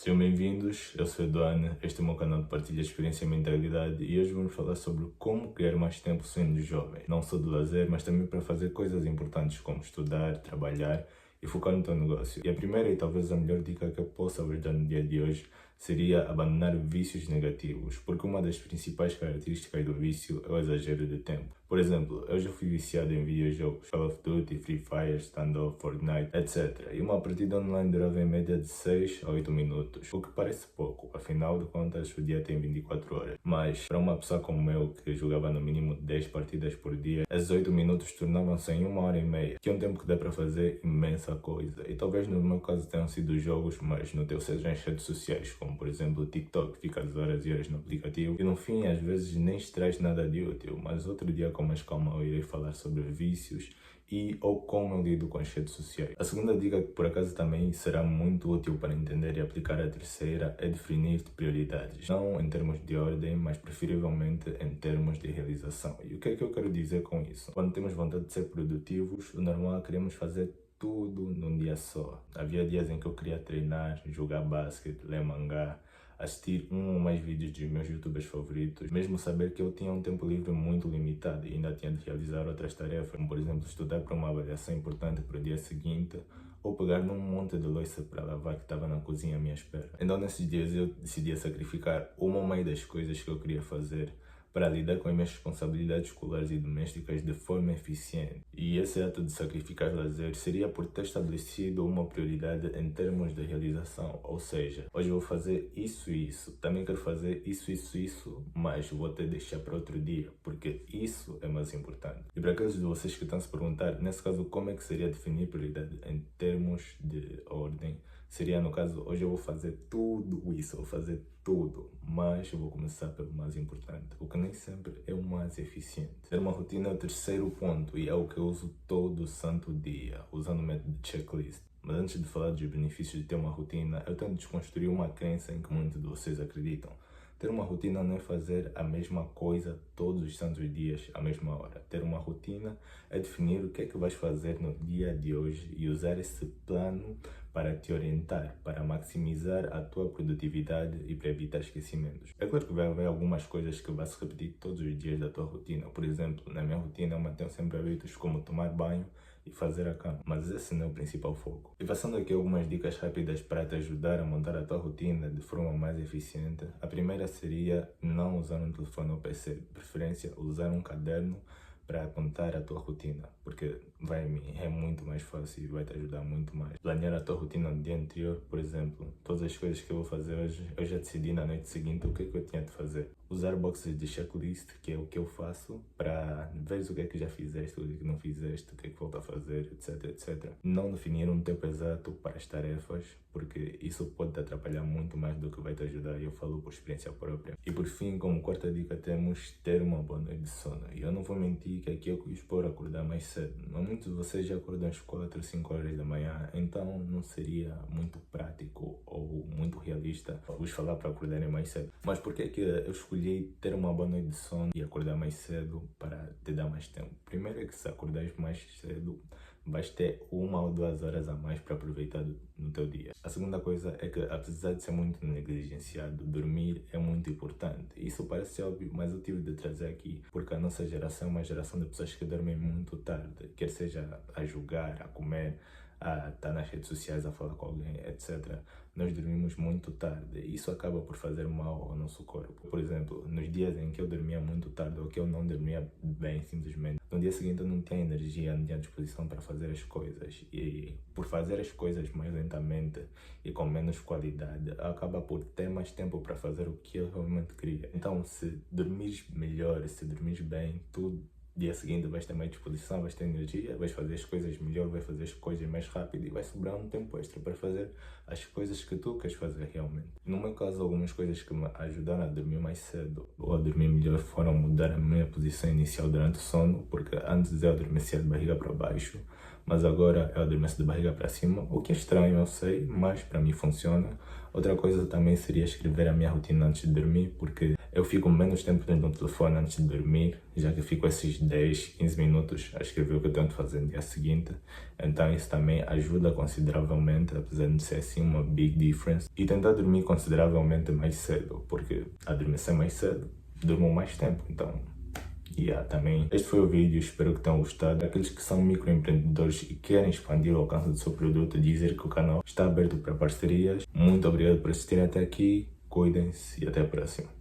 Sejam bem-vindos, eu sou o Eduane, este é o meu canal de partilha de experiência e mentalidade e hoje vamos falar sobre como criar mais tempo sendo jovem. Não só de lazer, mas também para fazer coisas importantes como estudar, trabalhar e focar no teu negócio. E a primeira e talvez a melhor dica que eu possa vos dar no dia de hoje seria abandonar vícios negativos, porque uma das principais características do vício é o exagero de tempo. Por exemplo, eu já fui viciado em videojogos, Call of Duty, Free Fire, Standoff, Fortnite, etc. E uma partida online durava em média de 6 a 8 minutos, o que parece pouco, afinal de contas o dia tem 24 horas. Mas para uma pessoa como eu, que jogava no mínimo 10 partidas por dia, esses 8 minutos tornavam-se em 1 hora e meia, que é um tempo que dá para fazer imensa coisa. E talvez no meu caso tenham sido jogos, mas no teu sejam as redes sociais, como por exemplo o TikTok, ficas horas e horas no aplicativo e no fim às vezes nem extrais nada de útil, mas outro dia com mais calma eu irei falar sobre vícios e ou como eu lido com as redes sociais. A segunda dica, que por acaso também será muito útil para entender e aplicar a terceira, é definir prioridades. Não em termos de ordem, mas preferivelmente em termos de realização. E o que é que eu quero dizer com isso? Quando temos vontade de ser produtivos, o normal é queremos fazer tudo num dia só. Havia dias em que eu queria treinar, jogar basquete, ler mangá, assistir um ou mais vídeos dos meus youtubers favoritos, mesmo saber que eu tinha um tempo livre muito limitado e ainda tinha de realizar outras tarefas, como por exemplo estudar para uma avaliação importante para o dia seguinte, ou pegar num monte de louça para lavar que estava na cozinha à minha espera. Então nesses dias eu decidi sacrificar uma ou mais das coisas que eu queria fazer para lidar com as minhas responsabilidades escolares e domésticas de forma eficiente. E esse ato de sacrificar lazer seria por ter estabelecido uma prioridade em termos de realização. Ou seja, hoje eu vou fazer isso e isso, também quero fazer isso, mas vou até deixar para outro dia, porque isso é mais importante. E para aqueles de vocês que estão se perguntar, nesse caso, como é que seria definir prioridade em termos de ordem? Seria, no caso, hoje eu vou fazer tudo isso, vou fazer tudo, mas eu vou começar pelo mais importante, o que nem sempre é o mais eficiente. Ter uma rotina é o terceiro ponto e é o que eu uso todo santo dia, usando o método de checklist. Mas antes de falar dos benefícios de ter uma rotina, eu tento desconstruir uma crença em que muitos de vocês acreditam. Ter uma rotina não é fazer a mesma coisa todos os santos dias, à mesma hora. Ter uma rotina é definir o que é que vais fazer no dia de hoje e usar esse plano para te orientar, para maximizar a tua produtividade e para evitar esquecimentos. É claro que vai haver algumas coisas que vão se repetir todos os dias da tua rotina. Por exemplo, na minha rotina eu mantenho sempre hábitos como tomar banho e fazer a cama, mas esse não é o principal foco. E passando aqui algumas dicas rápidas para te ajudar a montar a tua rotina de forma mais eficiente, a primeira seria não usar um telefone ou PC, de preferência usar um caderno para apontar a tua rotina, porque é muito mais fácil e vai te ajudar muito mais. Planear a tua rotina no dia anterior, por exemplo, todas as coisas que eu vou fazer hoje, eu já decidi na noite seguinte o que é que eu tinha de fazer. Usar boxes de checklist, que é o que eu faço, para ver o que é que já fizeste, o que é que não fizeste, o que é que falta a fazer, etc. Não definir um tempo exato para as tarefas, porque isso pode te atrapalhar muito mais do que vai te ajudar, e eu falo por experiência própria. E por fim, como quarta dica, temos ter uma boa noite de sono. E eu não vou mentir que aqui eu quis pôr acordar mais cedo. Mas muitos de vocês já acordam às 4, 5 horas da manhã, então não seria muito prático ou muito realista vos falar para acordarem mais cedo. Mas por que é que eu escolhi ter uma boa noite de sono e acordar mais cedo para te dar mais tempo? Primeiro é que se acordares mais cedo, vais ter 1 ou 2 horas a mais para aproveitar no teu dia. A segunda coisa é que, apesar de ser muito negligenciado, dormir é muito importante. Isso parece óbvio, mas eu tive de trazer aqui porque a nossa geração é uma geração de pessoas que dormem muito tarde, quer seja a jogar, a comer, a estar nas redes sociais a falar com alguém, etc. Nós dormimos muito tarde e isso acaba por fazer mal ao nosso corpo. Por exemplo, nos dias em que eu dormia muito tarde ou que eu não dormia bem, simplesmente, no dia seguinte eu não tinha energia, não tinha disposição para fazer as coisas. E por fazer as coisas mais lentamente e com menos qualidade, acaba por ter mais tempo para fazer o que eu realmente queria. Então, se dormires melhor, se dormires bem, tudo dia seguinte vais ter mais disposição, vais ter energia, vais fazer as coisas melhor, vais fazer as coisas mais rápido e vai sobrar um tempo extra para fazer as coisas que tu queres fazer realmente. No meu caso, algumas coisas que me ajudaram a dormir mais cedo ou a dormir melhor foram mudar a minha posição inicial durante o sono, porque antes eu adormecia de barriga para baixo, mas agora eu adormeço de barriga para cima, o que é estranho, eu sei, mas para mim funciona. Outra coisa também seria escrever a minha rotina antes de dormir, porque eu fico menos tempo dentro do telefone antes de dormir, já que fico esses 10, 15 minutos a escrever o que eu tenho de fazer no dia seguinte. Então isso também ajuda consideravelmente, apesar de ser assim uma big difference. E tentar dormir consideravelmente mais cedo, porque adormecer mais cedo, durmo mais tempo, então... também este foi o vídeo, espero que tenham gostado. Aqueles que são microempreendedores e querem expandir o alcance do seu produto, dizer que o canal está aberto para parcerias. Muito obrigado por assistirem até aqui, cuidem-se e até a próxima.